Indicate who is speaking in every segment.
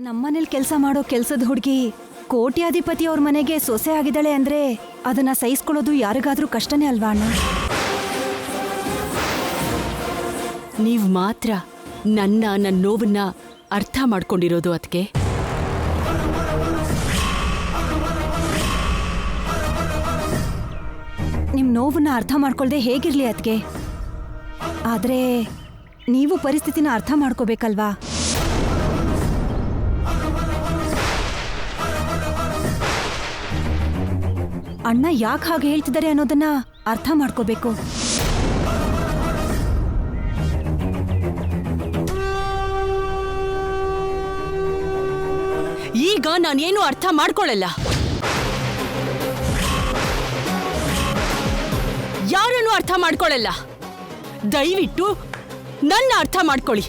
Speaker 1: ನಮ್ಮನೇಲಿ ಕೆಲಸ ಮಾಡೋ ಕೆಲ್ಸದ ಹುಡುಗಿ ಕೋಟ್ಯಾಧಿಪತಿ ಅವ್ರ ಮನೆಗೆ ಸೊಸೆ ಆಗಿದ್ದಾಳೆ ಅಂದ್ರೆ ಅದನ್ನ ಸಹಿಸ್ಕೊಳ್ಳೋದು ಯಾರಿಗಾದ್ರೂ ಕಷ್ಟನೇ ಅಲ್ವಾ ಅಣ್ಣ?
Speaker 2: ನೀವು ಮಾತ್ರ ನನ್ನ ನೋವನ್ನ ಅರ್ಥ ಮಾಡ್ಕೊಂಡಿರೋದು ಅದಕ್ಕೆ.
Speaker 1: ನಿಮ್ ನೋವನ್ನ ಅರ್ಥ ಮಾಡ್ಕೊಳ್ದೆ ಹೇಗಿರ್ಲಿ ಅದಕ್ಕೆ, ಆದ್ರೆ ನೀವು ಪರಿಸ್ಥಿತಿನ ಅರ್ಥ ಮಾಡ್ಕೋಬೇಕಲ್ವಾ? ಅಣ್ಣ ಯಾಕೆ ಹಾಗೆ ಹೇಳ್ತಿದ್ದಾರೆ ಅನ್ನೋದನ್ನ ಅರ್ಥ ಮಾಡ್ಕೋಬೇಕು.
Speaker 2: ಈಗ ನಾನೇನು ಅರ್ಥ ಮಾಡ್ಕೊಳ್ಳಲ್ಲ. ಯಾರನ್ನು ಅರ್ಥ ಮಾಡ್ಕೊಳ್ಳಲ್ಲ. ದಯವಿಟ್ಟು ನನ್ನ ಅರ್ಥ ಮಾಡ್ಕೊಳ್ಳಿ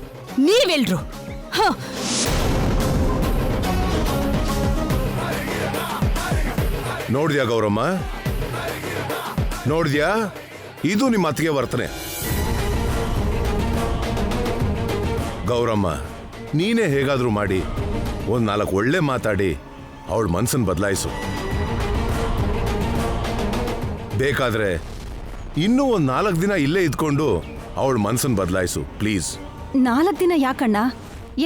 Speaker 2: ನೀವೆಲ್ರು.
Speaker 3: ನೋಡಿದ್ಯಾ ಗೌರಮ್ಮ, ನೋಡಿದ್ಯಾ? ಇದು ನಿಮ್ಮ ಅತ್ತಿಗೆ ವರ್ತನೆ. ಗೌರಮ್ಮ, ನೀನೇ ಹೇಗಾದ್ರೂ ಮಾಡಿ ಒಂದ್ 4 ಒಳ್ಳೆ ಮಾತಾಡಿ ಅವಳ ಮನ್ಸನ್ನು ಬದಲಾಯಿಸು. ಬೇಕಾದ್ರೆ ಇನ್ನೂ ಒಂದು 4 ದಿನ ಇಲ್ಲೇ ಇದ್ಕೊಂಡು ಅವಳ ಮನ್ಸನ್ನು ಬದಲಾಯಿಸು ಪ್ಲೀಸ್.
Speaker 1: 4 ದಿನ ಯಾಕಣ್ಣ?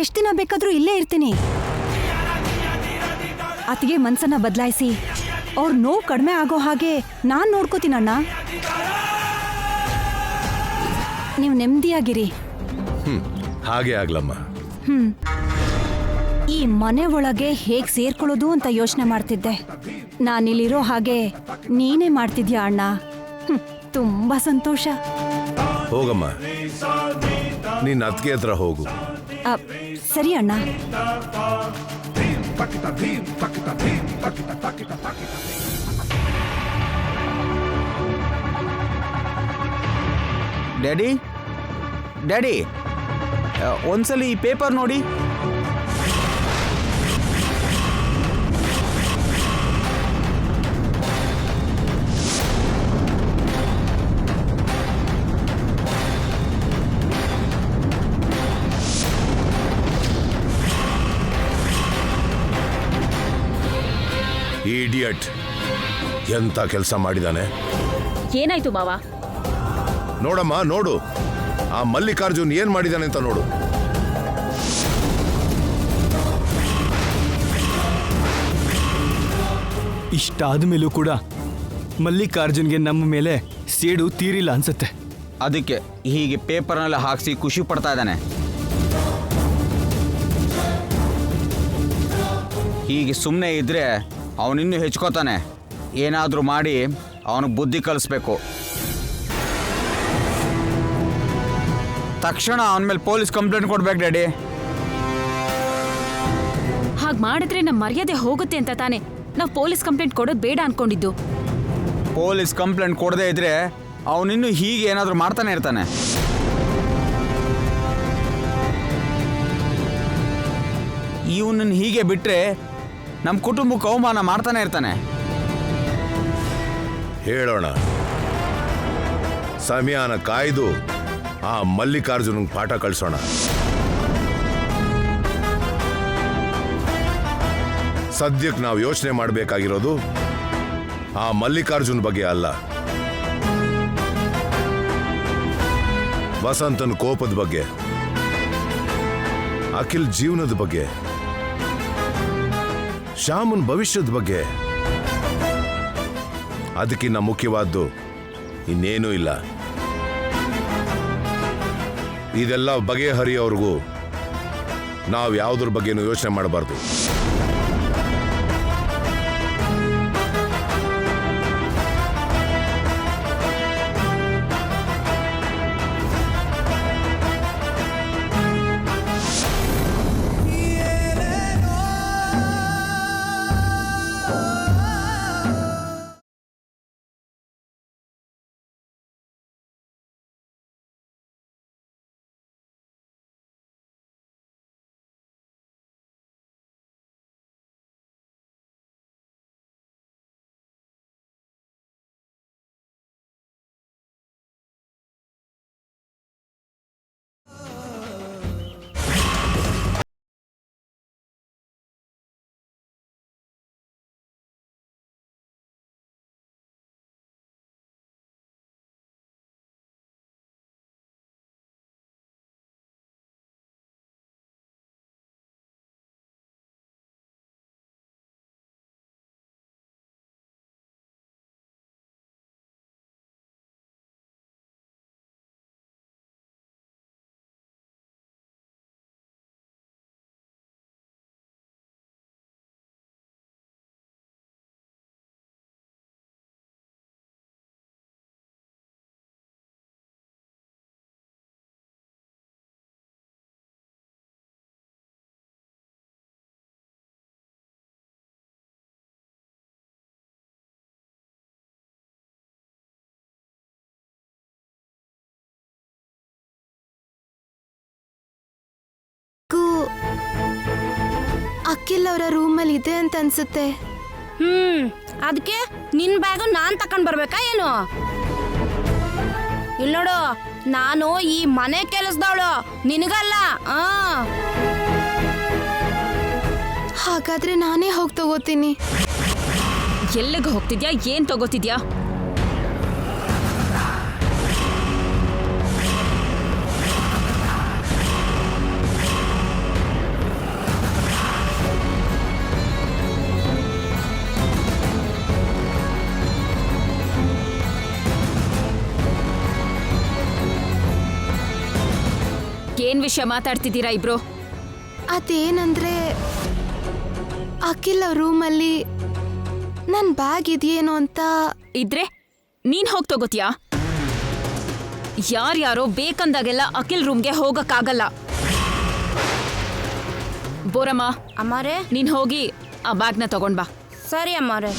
Speaker 1: ಎಷ್ಟು ದಿನ ಬೇಕಾದ್ರೂ ಇಲ್ಲೇ ಇರ್ತೀನಿ. ಅತಿಗೆ ಮನ್ಸನ್ನ ಬದಲಾಯಿಸಿ ಅವ್ರ ನೋವು ಕಡಿಮೆ ಆಗೋ ಹಾಗೆ ನಾನ್ ನೋಡ್ಕೋತೀನಣ್ಣ. ನೀವು ನೆಮ್ಮದಿಯಾಗಿರಿ.
Speaker 3: ಹಾಗೆ ಆಗ್ಲಮ್ಮ.
Speaker 1: ಈ ಮನೆ ಒಳಗೆ ಹೇಗ್ ಸೇರ್ಕೊಳ್ಳೋದು ಅಂತ ಯೋಚನೆ ಮಾಡ್ತಿದ್ದೆ. ನಾನಿಲ್ಲಿರೋ ಹಾಗೆ ನೀನೇ ಮಾಡ್ತಿದ್ಯಾ ಅಣ್ಣ. ತುಂಬಾ ಸಂತೋಷ.
Speaker 3: ಹೋಗಮ್ಮ, ನಿನ್ನ ಅತ್ತಿಗೆ ಹತ್ರ ಹೋಗು.
Speaker 1: ಸರಿ ಅಣ್ಣ.
Speaker 4: ಡ್ಯಾಡಿ, ಡ್ಯಾಡಿ, ಒಂದ್ಸಲಿ ಈ ಪೇಪರ್ ನೋಡಿ.
Speaker 3: ಇಡಿಯಟ್, ಎಂತ ಕೆಲಸ ಮಾಡಿದಾನೆ.
Speaker 2: ಏನಾಯ್ತು ಮಾವ?
Speaker 3: ನೋಡಮ್ಮ, ನೋಡು ಆ ಮಲ್ಲಿಕಾರ್ಜುನ್ ಏನ್ ಮಾಡಿದಾನೆ ಅಂತ ನೋಡು.
Speaker 5: ಇಷ್ಟಾದ ಮೇಲೂ ಕೂಡ ಮಲ್ಲಿಕಾರ್ಜುನ್ಗೆ ನಮ್ಮ ಮೇಲೆ ಸೇಡು ತೀರಿಲ್ಲ ಅನ್ಸುತ್ತೆ.
Speaker 4: ಅದಕ್ಕೆ ಹೀಗೆ ಪೇಪರ್ನೆಲ್ಲ ಹಾಕಿಸಿ ಖುಷಿ ಪಡ್ತಾ ಇದ್ದಾನೆ. ಹೀಗೆ ಸುಮ್ಮನೆ ಇದ್ರೆ ಅವನಿನ್ನೂ ಹೆಚ್ಕೋತಾನೆ. ಏನಾದರೂ ಮಾಡಿ ಅವನಿಗೆ ಬುದ್ಧಿ ಕಲಿಸ್ಬೇಕು. ತಕ್ಷಣ ಅವನ ಮೇಲೆ ಪೊಲೀಸ್ ಕಂಪ್ಲೇಂಟ್ ಕೊಡ್ಬೇಕು ಡ್ಯಾಡಿ.
Speaker 6: ಹಾಗೆ ಮಾಡಿದ್ರೆ ನಮ್ಮ ಮರ್ಯಾದೆ ಹೋಗುತ್ತೆ ಅಂತ ತಾನೆ ನಾವು ಪೊಲೀಸ್ ಕಂಪ್ಲೇಂಟ್ ಕೊಡೋದು ಬೇಡ ಅನ್ಕೊಂಡಿದ್ದು.
Speaker 4: ಪೊಲೀಸ್ ಕಂಪ್ಲೇಂಟ್ ಕೊಡದೇ ಇದ್ರೆ ಅವನಿನ್ನೂ ಹೀಗೆ ಏನಾದರೂ ಮಾಡ್ತಾನೆ ಇರ್ತಾನೆ. ಇವನನ್ನು ಹೀಗೆ ಬಿಟ್ಟರೆ ನಮ್ಮ ಕುಟುಂಬಕ್ಕೆ ಅವಮಾನ ಮಾಡ್ತಾನೆ ಇರ್ತಾನೆ.
Speaker 3: ಹೇಳೋಣ, ಸಮಯಾನ ಕಾಯ್ದು ಆ ಮಲ್ಲಿಕಾರ್ಜುನ್ ಪಾಠ ಕಳಿಸೋಣ. ಸದ್ಯಕ್ಕೆ ನಾವು ಯೋಚನೆ ಮಾಡಬೇಕಾಗಿರೋದು ಆ ಮಲ್ಲಿಕಾರ್ಜುನ್ ಬಗ್ಗೆ ಅಲ್ಲ, ವಸಂತನ ಕೋಪದ ಬಗ್ಗೆ, ಅಖಿಲ್ ಜೀವನದ ಬಗ್ಗೆ, ಶ್ಯಾಮನ್ ಭವಿಷ್ಯದ ಬಗ್ಗೆ. ಅದಕ್ಕಿಂತ ಮುಖ್ಯವಾದ್ದು ಇನ್ನೇನೂ ಇಲ್ಲ. ಇದೆಲ್ಲ ಬಗೆಹರಿಯೋವರೆಗೂ ನಾವು ಯಾವುದ್ರ ಬಗ್ಗೆನೂ ಯೋಚನೆ ಮಾಡಬಾರ್ದು.
Speaker 7: ಅಖಿಲ್ ಅವರ ರೂಮಲ್ಲಿ ಇದೆ ಅಂತ ಅನ್ಸುತ್ತೆ.
Speaker 8: ಅದಕ್ಕೆ ನಿನ್ ಬ್ಯಾಗು ನಾನ್ ತಕೊಂಡ್ ಬರ್ಬೇಕಾ ಏನು? ಇಲ್ಲ ನೋಡು, ನಾನು ಈ ಮನೆ ಕೆಲಸದವಳು, ನಿನಗಲ್ಲ.
Speaker 7: ಹಾಗಾದ್ರೆ ನಾನೇ ಹೋಗಿ ತಗೋತೀನಿ.
Speaker 6: ಎಲ್ಲಿಗೆ ಹೋಗ್ತಿದ್ಯಾ? ಏನ್ ತಗೋತಿದ್ಯಾ? ಏನ್ ವಿಷಯ ಮಾತಾಡ್ತಿದ್ದೀರಾ ಇಬ್ರು?
Speaker 7: ಅದೇನಂದ್ರೆ ಅಖಿಲ್ ಅವ್ರ ರೂಮಲ್ಲಿ ನನ್ನ ಬ್ಯಾಗ್ ಇದೆಯೇನೋ ಅಂತ.
Speaker 6: ಇದ್ರೆ ನೀನ್ ಹೋಗ್ ತಗೋತಿಯಾ? ಯಾರ್ಯಾರೋ ಬೇಕಂದಾಗೆಲ್ಲ ಅಖಿಲ್ ರೂಮ್ಗೆ ಹೋಗಕ್ಕಾಗಲ್ಲ. ಬೋರಮ್ಮ,
Speaker 8: ಅಮ್ಮಾರೆ,
Speaker 6: ನೀನ್ ಹೋಗಿ ಆ ಬ್ಯಾಗ್ನ ತಗೊಂಡ್ ಬಾ.
Speaker 8: ಸರಿ ಅಮ್ಮಾರೆ.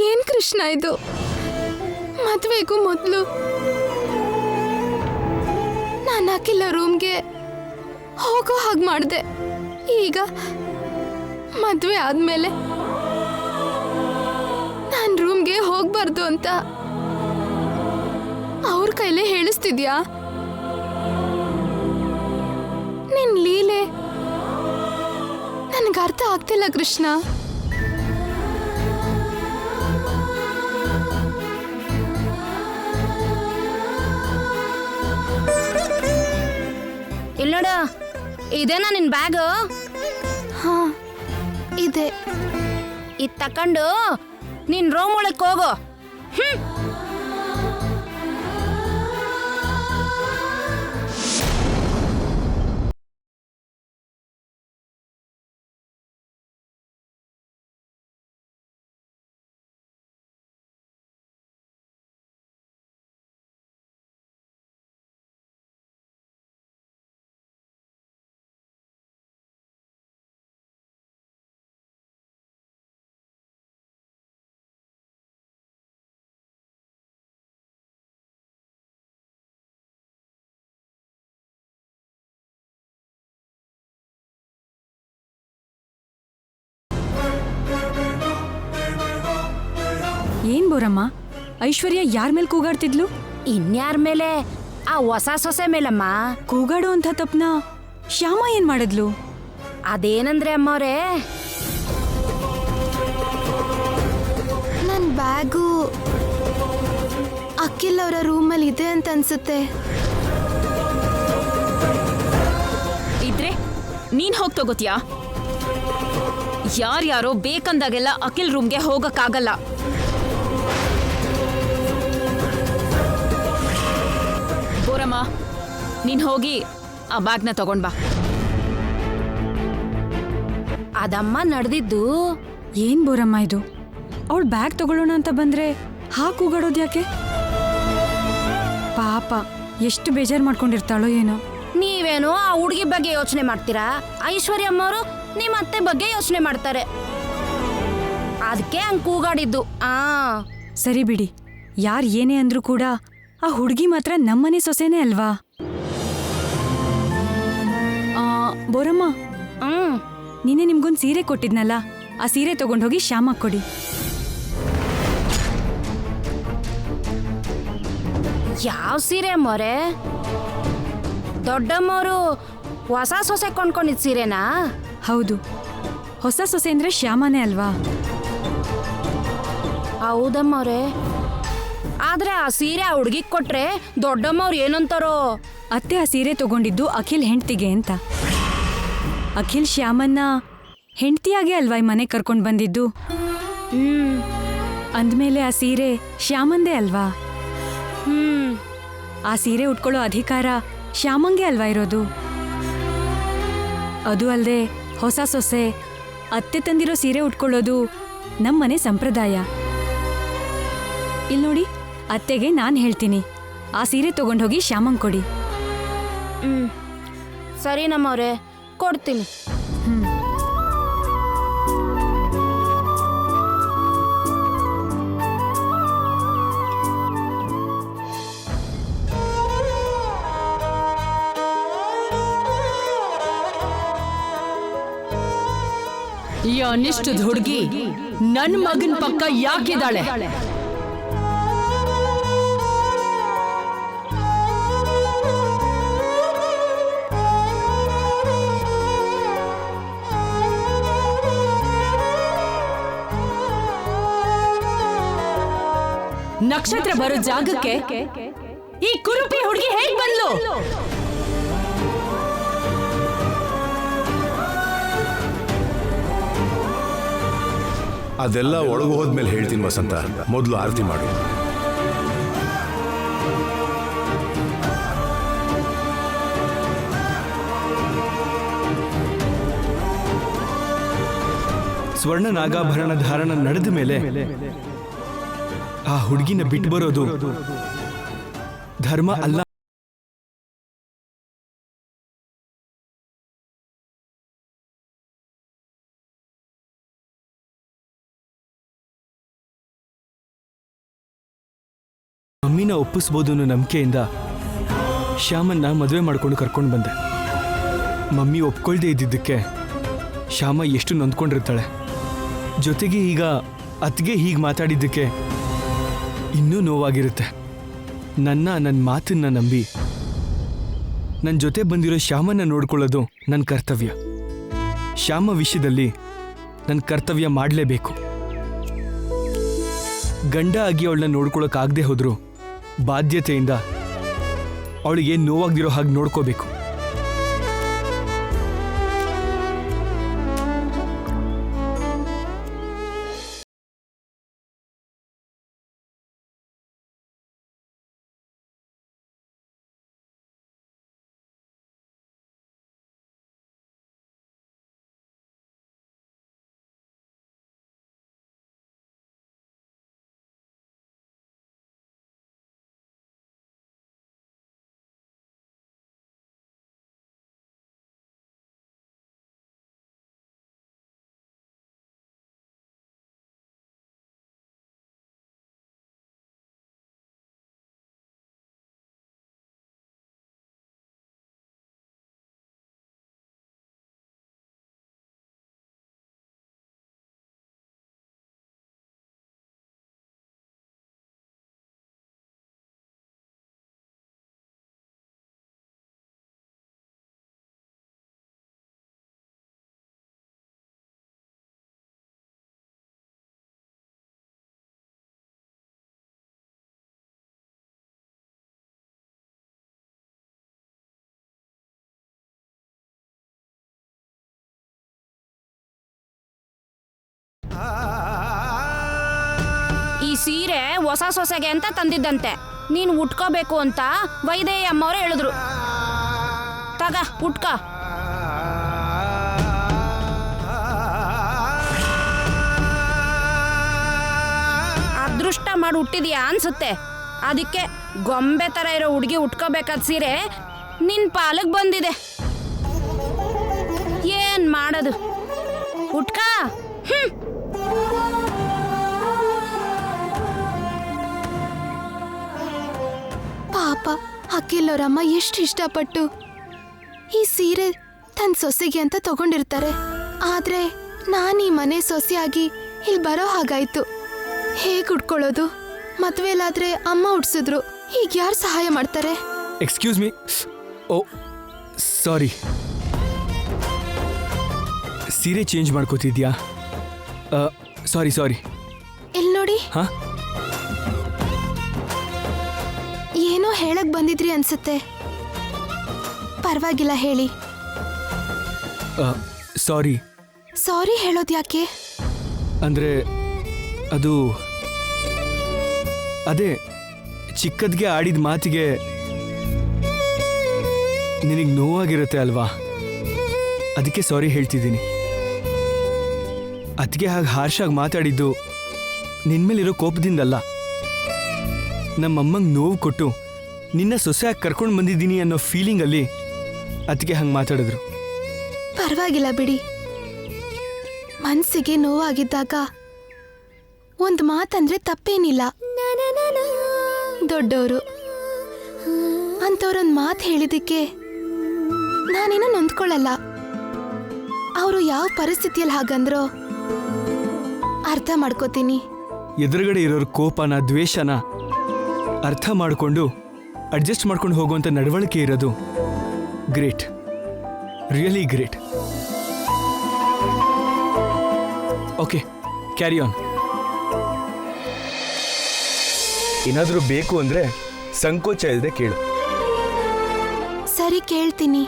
Speaker 7: ಏನ್ ಕೃಷ್ಣ ಇದು? ಮದ್ವೆಗೂ ಮೊದಲು ನಾನು ಅಖಿಲ್ ರೂಮ್ಗೆ ಹೋಗೋ ಹಾಗೆ ಮಾಡಿದೆ. ಈಗ ಮದ್ವೆ ಆದ್ಮೇಲೆ ನಾನು ರೂಮ್ಗೆ ಹೋಗ್ಬಾರ್ದು ಅಂತ ಅವ್ರ ಕೈಲೇ ಹೇಳಿಸ್ತಿದ್ಯಾ? ನಿನ್ ಲೀಲೆ ನನಗೆ ಅರ್ಥ ಆಗ್ತಿಲ್ಲ ಕೃಷ್ಣ.
Speaker 8: ಇಲ್ಲ ನೋಡು, ಇದೇನಾ ನಿನ್ ಬ್ಯಾಗು?
Speaker 7: ಹಾ ಇದೆ.
Speaker 8: ಇದ್ ತಕೊಂಡು ನಿನ್ ರೂಮ್ ಒಳಕ್ ಹೋಗು.
Speaker 1: ಏನ್ ಬೋರಮ್ಮ, ಐಶ್ವರ್ಯ ಯಾರ ಮೇಲೆ ಕೂಗಾಡ್ತಿದ್ಲು?
Speaker 8: ಇನ್ಯಾರ ಮೇಲೆ? ಆ ಹೊಸ ಸೊಸೆ ಮೇಲಮ್ಮ.
Speaker 1: ಕೂಗಾಡೋ ಅಂತ ತಪ್ಪನ ಶ್ಯಾಮ ಏನ್ ಮಾಡಿದ್ಲು?
Speaker 8: ಅದೇನಂದ್ರೆ ಅಮ್ಮವ್ರೆ,
Speaker 7: ನನ್ನ ಬ್ಯಾಗು ಅಖಿಲ್ ಅವರ ರೂಮಲ್ಲಿ ಇದೆ ಅಂತ ಅನ್ಸುತ್ತೆ.
Speaker 6: ಇದ್ರೆ ನೀನ್ ಹೋಗ್ ತಗೋತಿಯಾ? ಯಾರ್ಯಾರೋ ಬೇಕಂದಾಗೆಲ್ಲ ಅಖಿಲ್ ರೂಮ್ಗೆ ಹೋಗಕ್ಕಾಗಲ್ಲ. ಬೋರಮ್ಮ, ನೀನ್ ಹೋಗಿ ಆ ಬ್ಯಾಗ್ನ ತಗೊಂಡ್ ಬಾ.
Speaker 8: ಅದಮ್ಮ ನಡೆದಿದ್ದು.
Speaker 1: ಏನ್ ಬೋರಮ್ಮ ಇದು? ಅವಳು ಬ್ಯಾಗ್ ತಗೊಳ್ಳೋಣ ಅಂತ ಬಂದ್ರೆ ಕೂಗಾಡೋದು ಯಾಕೆ? ಪಾಪ ಎಷ್ಟು ಬೇಜಾರು ಮಾಡ್ಕೊಂಡಿರ್ತಾಳೋ ಏನೋ.
Speaker 8: ನೀವೇನೋ ಆ ಹುಡುಗಿ ಬಗ್ಗೆ ಯೋಚನೆ ಮಾಡ್ತೀರಾ, ಐಶ್ವರ್ಯ ಅಮ್ಮವರು ನಿಮ್ಮ ಅತ್ತೆ ಬಗ್ಗೆ ಯೋಚನೆ ಮಾಡ್ತಾರೆ. ಅದಕ್ಕೆ ಹಂಗ್ ಕೂಗಾಡಿದ್ದು.
Speaker 1: ಸರಿ ಬಿಡಿ, ಯಾರ್ ಏನೇ ಅಂದ್ರೂ ಕೂಡ ಆ ಹುಡುಗಿ ಮಾತ್ರ ನಮ್ಮನೆ ಸೊಸೆನೇ ಅಲ್ವಾ? ಬೋರಮ್ಮ, ನೀನೆ ನಿಮ್ಗೊಂದು ಸೀರೆ ಕೊಟ್ಟಿದ್ನಲ್ಲ, ಆ ಸೀರೆ ತಗೊಂಡೋಗಿ ಶ್ಯಾಮಕ್ ಕೊಡಿ.
Speaker 8: ಯಾವ ಸೀರೆ ಅಮ್ಮವ್ರೆ? ದೊಡ್ಡಮ್ಮವರು ಹೊಸ ಸೊಸೆ ಕೊಂಡ್ಕೊಂಡಿದ್ ಸೀರೆನಾ?
Speaker 1: ಹೌದು, ಹೊಸ ಸೊಸೆ ಅಂದ್ರೆ ಶ್ಯಾಮನೇ ಅಲ್ವಾ?
Speaker 8: ಹೌದಮ್ಮವ್ರೆ. ಆದ್ರೆ ಆ ಸೀರೆ ಆ ಹುಡುಗಿಗೆ ಕೊಟ್ರೆ ದೊಡ್ಡಮ್ಮವ್ರು ಏನಂತಾರೋ?
Speaker 1: ಅತ್ತೆ ಆ ಸೀರೆ ತಗೊಂಡಿದ್ದು ಅಖಿಲ್ ಹೆಂಡ್ತಿಗೆ ಅಂತ. ಅಖಿಲ್ ಶ್ಯಾಮನ್ನ ಹೆಂಡ್ತಿಯಾಗೆ ಅಲ್ವಾ ಈ ಮನೆ ಕರ್ಕೊಂಡು ಬಂದಿದ್ದು?
Speaker 6: ಅಂದ್ಮೇಲೆ ಆ ಸೀರೆ ಶ್ಯಾಮಂದೇ ಅಲ್ವಾ?
Speaker 8: ಹ್ಮ್
Speaker 6: ಆ ಸೀರೆ ಉಟ್ಕೊಳ್ಳೋ ಅಧಿಕಾರ ಶ್ಯಾಮಂಗೆ ಅಲ್ವಾ ಇರೋದು? ಅದು ಅಲ್ಲದೆ ಹೊಸ ಸೊಸೆ ಅತ್ತೆ ತಂದಿರೋ ಸೀರೆ ಉಟ್ಕೊಳ್ಳೋದು ನಮ್ಮನೆ ಸಂಪ್ರದಾಯ. ಇಲ್ಲಿ ನೋಡಿ, ಅತ್ತೆಗೆ ನಾನು ಹೇಳ್ತೀನಿ, ಆ ಸೀರೆ ತಗೊಂಡೋಗಿ ಶ್ಯಾಮಂಗ್ ಕೊಡಿ.
Speaker 8: ಸರಿ ನಮ್ಮವ್ರೆ, ಕೊಡ್ತೀನಿ.
Speaker 2: ಈ ಅನಿಷ್ಟದ ಹುಡುಗಿ ನನ್ನ ಮಗನ ಪಕ್ಕ ಯಾಕಿದ್ದಾಳೆ? ನಕ್ಷತ್ರ ಬರೋ ಜಾಗಕ್ಕೆ ಈ ಕುರುಪಿ ಹುಡುಗಿ ಹೇಗ್ ಬಂದ್ಲು?
Speaker 3: ಅದೆಲ್ಲ ಒಳಗೆ ಹೋದ್ಮೇಲೆ ಹೇಳ್ತೀನಿ ವಸಂತ, ಮೊದಲು ಆರತಿ ಮಾಡು.
Speaker 5: ಸ್ವರ್ಣ ನಾಗಾಭರಣ ಧಾರಣ ನಡೆದ ಮೇಲೆ ಆ ಹುಡುಗಿನ ಬಿಟ್ಟು ಬರೋದು ಧರ್ಮ ಅಲ್ಲ. ಮಮ್ಮಿನ ಒಪ್ಪಿಸ್ಬೋದು ಅನ್ನೋ ನಂಬಿಕೆಯಿಂದ ಶ್ಯಾಮನ್ನ ಮದುವೆ ಮಾಡ್ಕೊಂಡು ಕರ್ಕೊಂಡು ಬಂದೆ. ಮಮ್ಮಿ ಒಪ್ಕೊಳ್ದೇ ಇದ್ದಿದ್ದಕ್ಕೆ ಶ್ಯಾಮ ಎಷ್ಟು ನೊಂದ್ಕೊಂಡಿರ್ತಾಳೆ. ಜೊತೆಗೆ ಈಗ ಅತ್ತಿಗೆ ಹೀಗೆ ಮಾತಾಡಿದ್ದಕ್ಕೆ ಇನ್ನೂ ನೋವಾಗಿರುತ್ತೆ. ನನ್ನ ಮಾತನ್ನ ನಂಬಿ ನನ್ನ ಜೊತೆ ಬಂದಿರೋ ಶ್ಯಾಮನ್ನ ನೋಡ್ಕೊಳ್ಳೋದು ನನ್ನ ಕರ್ತವ್ಯ. ಶ್ಯಾಮ ವಿಷಯದಲ್ಲಿ ನನ್ನ ಕರ್ತವ್ಯ ಮಾಡಲೇಬೇಕು. ಗಂಡ ಆಗಿ ಅವಳನ್ನ ನೋಡ್ಕೊಳಕ್ಕಾಗದೆ ಹೋದ್ರು ಬಾಧ್ಯತೆಯಿಂದ ಅವಳಿಗೆ ನೋವಾಗ್ದಿರೋ ಹಾಗೆ ನೋಡ್ಕೋಬೇಕು.
Speaker 8: ಈ ಸೀರೆ ಹೊಸ ಸೊಸೆಗೆ ಅಂತ ತಂದಿದ್ದಂತೆ, ನೀನು ಉಟ್ಕೋಬೇಕು ಅಂತ ವೈದೇಹಿ ಅಮ್ಮವ್ರೆ ಹೇಳಿದ್ರು. ತಗ ಉಟ್ಕ. ಅದೃಷ್ಟ ಮಾಡಿ ಹುಟ್ಟಿದ್ಯಾ ಅನ್ಸುತ್ತೆ. ಅದಕ್ಕೆ ಗೊಂಬೆ ತರ ಇರೋ ಹುಡುಗಿ ಉಟ್ಕೋಬೇಕಾದ ಸೀರೆ ನಿನ್ ಪಾಲಕ್ ಬಂದಿದೆ. ಏನ್ ಮಾಡೋದು, ಉಟ್ಕ.
Speaker 7: ಪಾಪ ಅಕ್ಕಿಲ್ಲೋರಮ್ಮ ಎಷ್ಟು ಇಷ್ಟಪಟ್ಟು ಈ ಸೀರೆ ತನ್ನ ಸೊಸೆಗೆ ಅಂತ ತಗೊಂಡಿರ್ತಾರೆ. ಆದ್ರೆ ನಾನು ಈ ಮನೆ ಸೊಸೆಯಾಗಿ ಇಲ್ಲಿ ಬರೋ ಹಾಗಾಯ್ತು. ಹೇಗೆ ಉಟ್ಕೊಳ್ಳೋದು? ಮದ್ವೆಲಾದ್ರೆ ಅಮ್ಮ ಉಡ್ಸಿದ್ರು, ಈಗ ಯಾರು ಸಹಾಯ ಮಾಡ್ತಾರೆ?
Speaker 5: Excuse me. ಓ ಸಾರಿ, ಸೀರೆ ಚೇಂಜ್ ಮಾಡ್ಕೋತಿದ್ಯಾ? ಸಾರಿ ಸಾರಿ.
Speaker 7: ಇಲ್ಲಿ ನೋಡಿ,
Speaker 5: ಹಾ,
Speaker 7: ಏನೋ ಹೇಳಕ್ ಬಂದಿದ್ರಿ ಅನ್ಸುತ್ತೆ. ಪರವಾಗಿಲ್ಲ ಹೇಳಿ.
Speaker 5: ಸಾರಿ.
Speaker 7: ಸಾರಿ ಹೇಳೋದು ಯಾಕೆ?
Speaker 5: ಅಂದ್ರೆ ಅದು ಅದೇ ಚಿಕ್ಕದ್ಗೆ ಆಡಿದ ಮಾತಿಗೆ ನಿನಗೆ ನೋವಾಗಿರುತ್ತೆ ಅಲ್ವಾ, ಅದಕ್ಕೆ ಸಾರಿ ಹೇಳ್ತಿದ್ದೀನಿ. ಅದಕ್ಕೆ ಹಾಗೆ ಹಾರ್ಷಾಗಿ ಮಾತಾಡಿದ್ದು ನಿನ್ಮೇಲಿರೋ ಕೋಪದಿಂದಲ್ಲ. ನಮ್ಮಮ್ಮಂಗೆ ನೋವು ಕೊಟ್ಟು ನಿನ್ನ ಸೊಸೆಯಾಗಿ ಕರ್ಕೊಂಡು ಬಂದಿದ್ದೀನಿ ಅನ್ನೋ ಫೀಲಿಂಗಲ್ಲಿ ಅದಕ್ಕೆ ಹಂಗೆ ಮಾತಾಡಿದ್ರು.
Speaker 7: ಪರವಾಗಿಲ್ಲ ಬಿಡಿ. ಮನ್ಸಿಗೆ ನೋವಾಗಿದ್ದಾಗ ಒಂದು ಮಾತಂದ್ರೆ ತಪ್ಪೇನಿಲ್ಲ. ದೊಡ್ಡವರು ಅಂಥವ್ರೊಂದು ಮಾತು ಹೇಳಿದ್ದಕ್ಕೆ ನಾನೇನೋ ನೊಂದ್ಕೊಳ್ಳಲ್ಲ. ಅವರು ಯಾವ ಪರಿಸ್ಥಿತಿಯಲ್ಲಿ ಹಾಗಂದ್ರೋ ಅರ್ಥ ಮಾಡ್ಕೋತೀನಿ.
Speaker 5: ಎದುರುಗಡೆ ಇರೋರ ಕೋಪನ ದ್ವೇಷನ ಅರ್ಥ ಮಾಡಿಕೊಂಡು ಅಡ್ಜಸ್ಟ್ ಮಾಡ್ಕೊಂಡು ಹೋಗುವಂಥ ನಡವಳಿಕೆ ಇರೋದು great, really great. Okay, carry on. ಏನಾದರೂ ಬೇಕು ಅಂದರೆ ಸಂಕೋಚ ಇಲ್ಲದೆ ಕೇಳು.
Speaker 7: ಸರಿ, ಕೇಳ್ತೀನಿ.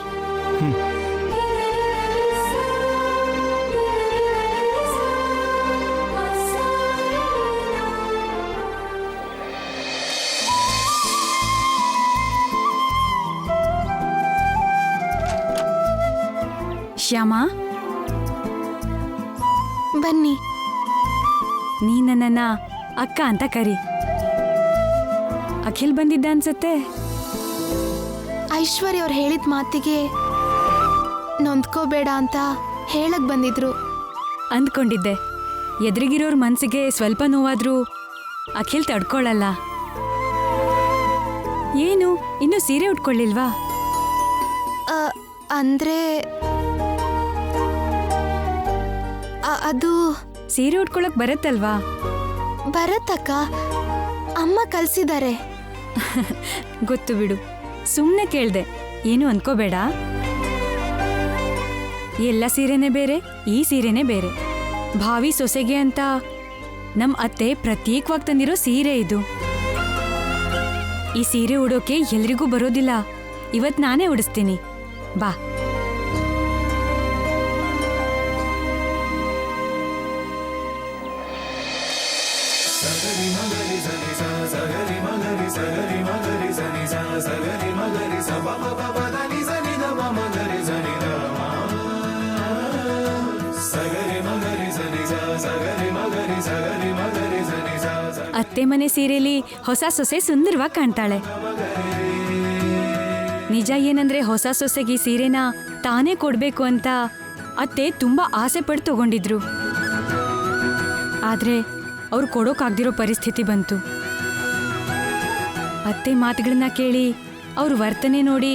Speaker 6: ಶ್ಯಾಮ,
Speaker 7: ಬನ್ನಿ.
Speaker 6: ನೀ ನನ್ನನ್ನ ಅಕ್ಕ ಅಂತ ಕರಿ. ಅಖಿಲ್ ಬಂದಿದ್ದ ಅನ್ಸತ್ತೆ.
Speaker 7: ಐಶ್ವರ್ಯ ಅವ್ರು ಹೇಳಿದ ಮಾತಿಗೆ ನೊಂದ್ಕೋಬೇಡ ಅಂತ ಹೇಳಕ್ ಬಂದಿದ್ರು.
Speaker 6: ಅಂದ್ಕೊಂಡಿದ್ದೆ, ಎದುರಿಗಿರೋರ್ ಮನ್ಸಿಗೆ ಸ್ವಲ್ಪ ನೋವಾದ್ರೂ ಅಖಿಲ್ ತಡ್ಕೊಳ್ಳಲ್ಲ. ಏನು, ಇನ್ನು ಸೀರೆ ಉಟ್ಕೊಳ್ಳಿಲ್ವಾ?
Speaker 7: ಅಂದ್ರೆ ಅದು
Speaker 6: ಸೀರೆ ಉಟ್ಕೊಳಕ್ ಬರತ್ತಲ್ವಾ?
Speaker 7: ಬರತ್ತಕ್ಕ, ಅಮ್ಮ ಕಲ್ಸಿದ್ದಾರೆ.
Speaker 6: ಗೊತ್ತು ಬಿಡು, ಸುಮ್ಮನೆ ಕೇಳ್ದೆ, ಏನು ಅನ್ಕೋಬೇಡ. ಎಲ್ಲ ಸೀರೆನೇ ಬೇರೆ, ಈ ಸೀರೆನೇ ಬೇರೆ. ಭಾವಿ ಸೊಸೆಗೆ ಅಂತ ನಮ್ಮ ಅತ್ತೆ ಪ್ರತ್ಯೇಕವಾಗಿ ತಂದಿರೋ ಸೀರೆ ಇದು. ಈ ಸೀರೆ ಉಡೋಕೆ ಎಲ್ರಿಗೂ ಬರೋದಿಲ್ಲ. ಇವತ್ತು ನಾನೇ ಉಡಿಸ್ತೀನಿ, ಬಾ. ಅತ್ತೆ ಮನೆ ಸೀರೆಲಿ ಹೊಸ ಸೊಸೆ ಸುಂದರವಾಗಿ ಕಾಣ್ತಾಳೆ. ನಿಜ ಏನಂದ್ರೆ ಹೊಸ ಸೊಸೆಗೆ ಈ ಸೀರೆನ ತಾನೇ ಕೊಡ್ಬೇಕು ಅಂತ ಅತ್ತೆ ತುಂಬಾ ಆಸೆ ಪಟ್ಟು ತಗೊಂಡಿದ್ರು. ಆದ್ರೆ ಅವ್ರು ಕೊಡೋಕಾಗ್ದಿರೋ ಪರಿಸ್ಥಿತಿ ಬಂತು. ಅತ್ತೆ ಮಾತುಗಳನ್ನ ಕೇಳಿ ಅವ್ರ ವರ್ತನೆ ನೋಡಿ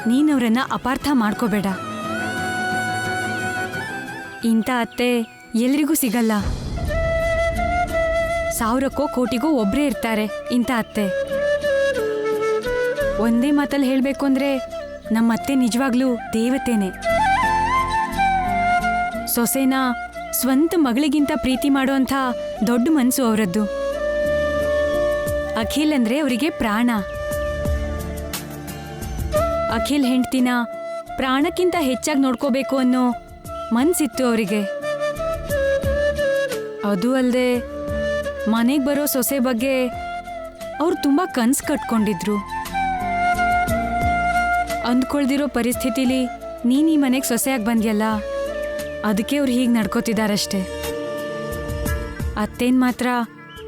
Speaker 6: ನೀನವ್ರನ್ನ ಅಪಾರ್ಥ ಮಾಡ್ಕೋಬೇಡ. ಇಂಥ ಅತ್ತೆ ಎಲ್ರಿಗೂ ಸಿಗಲ್ಲ. 1000ಕ್ಕೋ ಕೋಟಿಗೋ ಒಬ್ರೇ ಇರ್ತಾರೆ ಇಂಥ ಅತ್ತೆ. ಒಂದೇ ಮಾತಲ್ಲಿ ಹೇಳ್ಬೇಕು ಅಂದ್ರೆ ನಮ್ಮತ್ತೆ ನಿಜವಾಗ್ಲೂ ದೇವತೆನೆ. ಸೊಸೆನ ಸ್ವಂತ ಮಗಳಿಗಿಂತ ಪ್ರೀತಿ ಮಾಡೋಂಥ ದೊಡ್ಡ ಮನಸ್ಸು ಅವರದ್ದು. ಅಖಿಲ್ ಅಂದ್ರೆ ಅವರಿಗೆ ಪ್ರಾಣ. ಅಖಿಲ್ ಹೆಂಡ್ತಿನ ಪ್ರಾಣಕ್ಕಿಂತ ಹೆಚ್ಚಾಗಿ ನೋಡ್ಕೋಬೇಕು ಅನ್ನೋ ಮನ್ಸಿತ್ತು ಅವರಿಗೆ. ಅದು ಅಲ್ಲದೆ ಮನೆಗೆ ಬರೋ ಸೊಸೆ ಬಗ್ಗೆ ಅವ್ರು ತುಂಬಾ ಕನ್ಸು ಕಟ್ಕೊಂಡಿದ್ರು. ಅಂದ್ಕೊಳ್ದಿರೋ ಪರಿಸ್ಥಿತಿಲಿ ನೀನು ಈ ಮನೆಗೆ ಸೊಸೆಯಾಗಿ ಬಂದ್ಯಲ್ಲ, ಅದಕ್ಕೆ ಅವ್ರು ಹೀಗೆ ನಡ್ಕೋತಿದ್ದಾರಷ್ಟೆ. ಅತ್ತೇನ್ ಮಾತ್ರ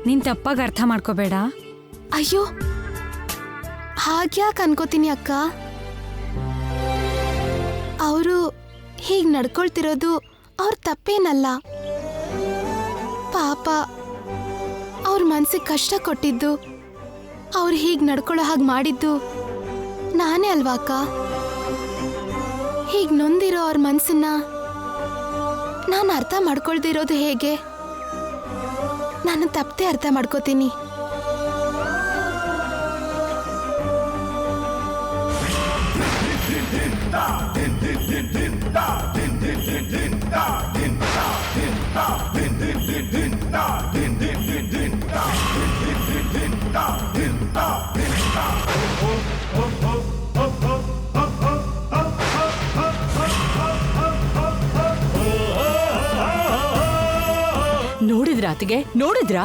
Speaker 6: ನೀನ್ ತಪ್ಪಾಗಿ ಅರ್ಥ ಮಾಡ್ಕೋಬೇಡ.
Speaker 7: ಅಯ್ಯೋ, ಹಾಗ್ಯಾಕೆ ಅನ್ಕೋತೀನಿ ಅಕ್ಕ. ಅವರು ಹೀಗೆ ನಡ್ಕೊಳ್ತಿರೋದು ಅವ್ರ ತಪ್ಪೇನಲ್ಲ. ಪಾಪ ಅವ್ರ ಮನ್ಸಿಗೆ ಕಷ್ಟ ಕೊಟ್ಟಿದ್ದು, ಅವ್ರು ಹೀಗೆ ನಡ್ಕೊಳ್ಳೋ ಹಾಗೆ ಮಾಡಿದ್ದು ನಾನೇ ಅಲ್ವಾ ಅಕ್ಕ. ಹೀಗೆ ನೊಂದಿರೋ ಅವ್ರ ಮನ್ಸನ್ನ ನಾನು ಅರ್ಥ ಮಾಡ್ಕೊಳ್ದಿರೋದು ಹೇಗೆ? ನಾನು ತಪ್ಪದೆ ಅರ್ಥ ಮಾಡ್ಕೋತೀನಿ.
Speaker 2: ನೋಡಿದ್ರಾ ಅತ್ತಿಗೆ, ನೋಡಿದ್ರಾ?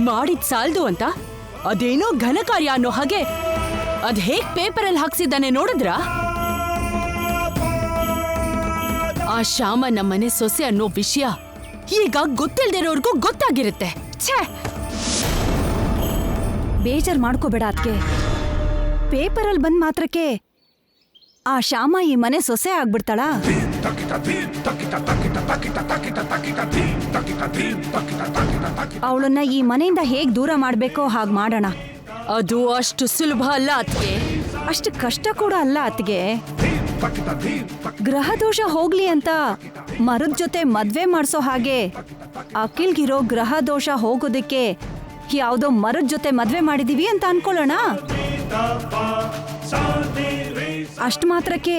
Speaker 2: ಮಾಡಿದ್ ಸಾಲ್ದು ಅಂತ ಅದೇನೋ ಘನ ಕಾರ್ಯ ಅನ್ನೋ ಹಾಗೆ ಅದ್ ಹೇಗ್ ಪೇಪರಲ್ಲಿ ಹಾಕ್ಸಿದ್ದಾನೆ ನೋಡಿದ್ರ? ಆ ಶ್ಯಾಮ ನಮ್ಮನೆ ಸೊಸೆ ಅನ್ನೋ ವಿಷಯ ಈಗ ಗೊತ್ತಿಲ್ದಿರೋರ್ಗೂ ಗೊತ್ತಾಗಿರುತ್ತೆ. ಛೇ,
Speaker 1: ಬೇಜಾರ್ ಮಾಡ್ಕೋಬೇಡ ಅದ್ಕೆ. ಪೇಪರಲ್ಲಿ ಬಂದ್ ಮಾತ್ರಕ್ಕೆ ಆ ಶ್ಯಾಮ ಈ ಮನೆ ಸೊಸೆ ಆಗ್ಬಿಡ್ತಾಳ? ಅವಳನ್ನ ಈ ಮನೆಯಿಂದ ಹೇಗ್ ದೂರ ಮಾಡ್ಬೇಕೋ ಹಾಗ್ ಮಾಡೋಣ.
Speaker 2: ಅದು ಅಷ್ಟು ಸುಲಭ ಅಲ್ಲ ಅತ್ಗೆ.
Speaker 1: ಅಷ್ಟು ಕಷ್ಟ ಕೂಡ ಅಲ್ಲ ಅತ್ಗೆ. ಗ್ರಹ ದೋಷ ಹೋಗ್ಲಿ ಅಂತ ಮರದ ಜೊತೆ ಮದ್ವೆ ಮಾಡ್ಸೋ ಹಾಗೆ ಅಖಿಲ್ಗಿರೋ ಗ್ರಹ ದೋಷ ಹೋಗೋದಕ್ಕೆ ಯಾವ್ದೋ ಮರದ ಜೊತೆ ಮದ್ವೆ ಮಾಡಿದೀವಿ ಅಂತ ಅನ್ಕೊಳ್ಳೋಣ. ಅಷ್ಟ್ ಮಾತ್ರಕ್ಕೆ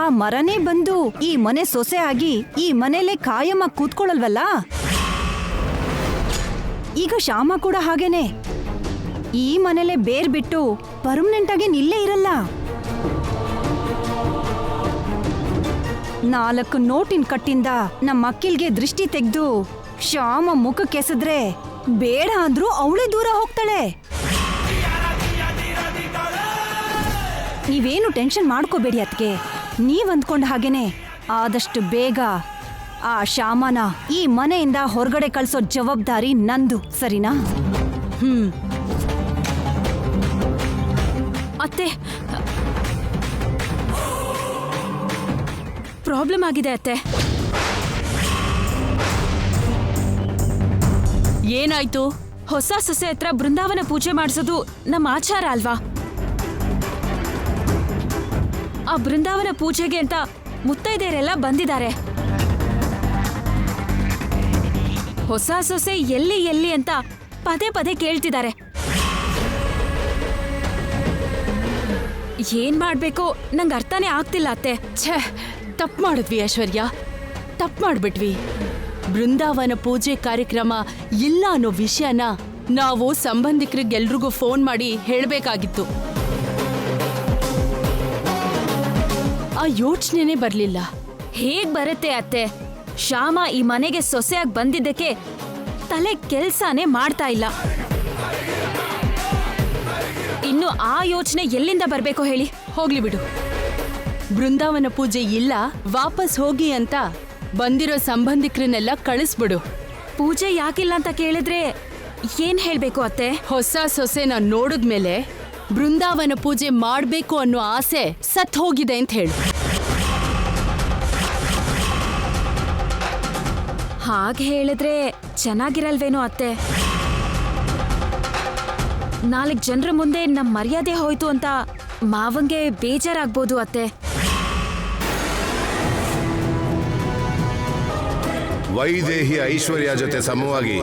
Speaker 1: ಆ ಮರನೇ ಬಂದು ಈ ಮನೆ ಸೊಸೆ ಆಗಿ ಈ ಮನೇಲೆ ಕಾಯಮ್ಮ ಕೂತ್ಕೊಳ್ಳಲ್ವಲ್ಲ. ಈಗ ಶ್ಯಾಮ ಕೂಡ ಹಾಗೇನೆ ಈ ಮನೇಲೆ ಬೇರ್ ಬಿಟ್ಟು ಪರ್ಮನೆಂಟ್ ಆಗಿ ನಿಲ್ಲೇ ಇರಲ್ಲ. 4 ನೋಟಿನ ಕಟ್ಟಿಂದ ನಮ್ಮ ಅಕ್ಕಿಲ್ಗೆ ದೃಷ್ಟಿ ತೆಗೆದು ಶ್ಯಾಮ ಮುಖಕ್ಕೆಸೆದ್ರೆ ಬೇಡ ಅಂದ್ರೂ ಅವಳೇ ದೂರ ಹೋಗ್ತಾಳೆ. ನೀವೇನು ಟೆನ್ಷನ್ ಮಾಡ್ಕೋಬೇಡಿ ಅತ್ಗೆ. ನೀವ್ ಅಂದ್ಕೊಂಡ ಹಾಗೇನೆ ಆದಷ್ಟು ಬೇಗ ಆ ಶ್ಯಾಮನ ಈ ಮನೆಯಿಂದ ಹೊರಗಡೆ ಕಳ್ಸೋ ಜವಾಬ್ದಾರಿ ನಂದು, ಸರಿನಾ?
Speaker 6: ಅತ್ತೆ, ಪ್ರಾಬ್ಲಮ್ ಆಗಿದೆ ಅತ್ತೆ.
Speaker 2: ಏನಾಯ್ತು?
Speaker 6: ಹೊಸ ಸೊಸೆ ಹತ್ರ ಬೃಂದಾವನ ಪೂಜೆ ಮಾಡಿಸೋದು ನಮ್ಮ ಆಚಾರ ಅಲ್ವಾ? ಆ ಬೃಂದಾವನ ಪೂಜೆಗೆ ಅಂತ ಮುತ್ತೈದೆಯರೆಲ್ಲ ಬಂದಿದ್ದಾರೆ. ಹೊಸ ಸೊಸೆ ಎಲ್ಲಿ ಎಲ್ಲಿ ಅಂತ ಪದೇ ಪದೇ ಕೇಳ್ತಿದ್ದಾರೆ. ಏನ್ ಮಾಡ್ಬೇಕೋ ನಂಗೆ ಅರ್ಥನೇ ಆಗ್ತಿಲ್ಲ ಅತ್ತೆ.
Speaker 2: ಛೇ, ತಪ್ಪು ಮಾಡಿದ್ವಿ ಐಶ್ವರ್ಯ, ತಪ್ಪು ಮಾಡ್ಬಿಟ್ವಿ. ಬೃಂದಾವನ ಪೂಜೆ ಕಾರ್ಯಕ್ರಮ ಇಲ್ಲ ಅನ್ನೋ ವಿಷಯನ ನಾವು ಸಂಬಂಧಿಕರಿಗೆಲ್ರಿಗೂ ಫೋನ್ ಮಾಡಿ ಹೇಳಬೇಕಾಗಿತ್ತು. ಆ ಯೋಚನೆನೇ ಬರಲಿಲ್ಲ.
Speaker 6: ಹೇಗ್ ಬರುತ್ತೆ ಅತ್ತೆ? ಶ್ಯಾಮ ಈ ಮನೆಗೆ ಸೊಸೆಯಾಗಿ ಬಂದಿದ್ದಕ್ಕೆ ತಲೆ ಕೆಲ್ಸಾನೇ ಮಾಡ್ತಾ ಇಲ್ಲ. ಇನ್ನು ಆ ಯೋಚನೆ ಎಲ್ಲಿಂದ ಬರ್ಬೇಕೋ ಹೇಳಿ?
Speaker 2: ಹೋಗ್ಲಿ ಬಿಡು, ಬೃಂದಾವನ ಪೂಜೆ ಇಲ್ಲ, ವಾಪಸ್ ಹೋಗಿ ಅಂತ ಬಂದಿರೋ ಸಂಬಂಧಿಕರನ್ನೆಲ್ಲ ಕಳಿಸ್ಬಿಡು.
Speaker 6: ಪೂಜೆ ಯಾಕಿಲ್ಲ ಅಂತ ಕೇಳಿದ್ರೆ ಏನ್ ಹೇಳ್ಬೇಕು ಅತ್ತೆ?
Speaker 2: ಹೊಸ ಸೊಸೆನ ನೋಡಿದ್ಮೇಲೆ ಬೃಂದಾವನ ಪೂಜೆ ಮಾಡ್ಬೇಕು ಅನ್ನೋ ಆಸೆ ಸತ್ ಹೋಗಿದೆ ಅಂತ ಹೇಳು.
Speaker 6: ಹಾಗೆ ಹೇಳಿದ್ರೆ ಚೆನ್ನಾಗಿರಲ್ವೇನೋ ಅತ್ತೆ? 4 ಜನರ ಮುಂದೆ ನಮ್ ಮರ್ಯಾದೆ ಹೋಯ್ತು ಅಂತ ಮಾವಂಗೆ ಬೇಜಾರಾಗ್ಬೋದು ಅತ್ತೆ.
Speaker 3: ವೈದೇಹಿ ಐಶ್ವರ್ಯ ಜೊತೆ ಸಮವಾಗಿ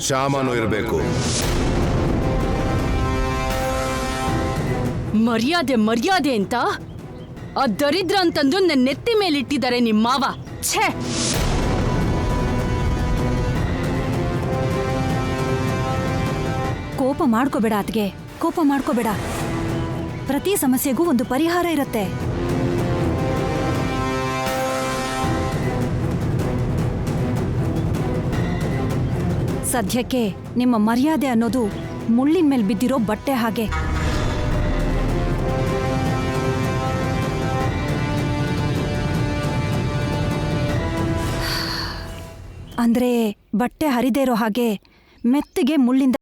Speaker 3: ಶ್ಯಾಮನು ಇರಬೇಕು.
Speaker 2: ಮರ್ಯಾದೆ ಮರ್ಯಾದೆ ಅಂತ ಆ ದರಿದ್ರ ಅಂತಂದು ನನ್ನ ನೆತ್ತಿ ಮೇಲಿಟ್ಟಿದ್ದಾರೆ ನಿಮ್ಮ ಮಾವ. ಛೇ,
Speaker 1: ಕೋಪ ಮಾಡ್ಕೋಬೇಡ ಅತ್ಗೆ, ಕೋಪ ಮಾಡ್ಕೋಬೇಡ. ಪ್ರತಿ ಸಮಸ್ಯೆಗೂ ಒಂದು ಪರಿಹಾರ ಇರುತ್ತೆ. ಸದ್ಯಕ್ಕೆ ನಿಮ್ಮ ಮರ್ಯಾದೆ ಅನ್ನೋದು ಮುಳ್ಳಿನ ಮೇಲೆ ಬಿದ್ದಿರೋ ಬಟ್ಟೆ ಹಾಗೆ. ಅಂದ್ರೆ ಬಟ್ಟೆ ಹರಿದೇ ಇರೋ ಹಾಗೆ ಮೆತ್ತಗೆ ಮುಳ್ಳಿಂದ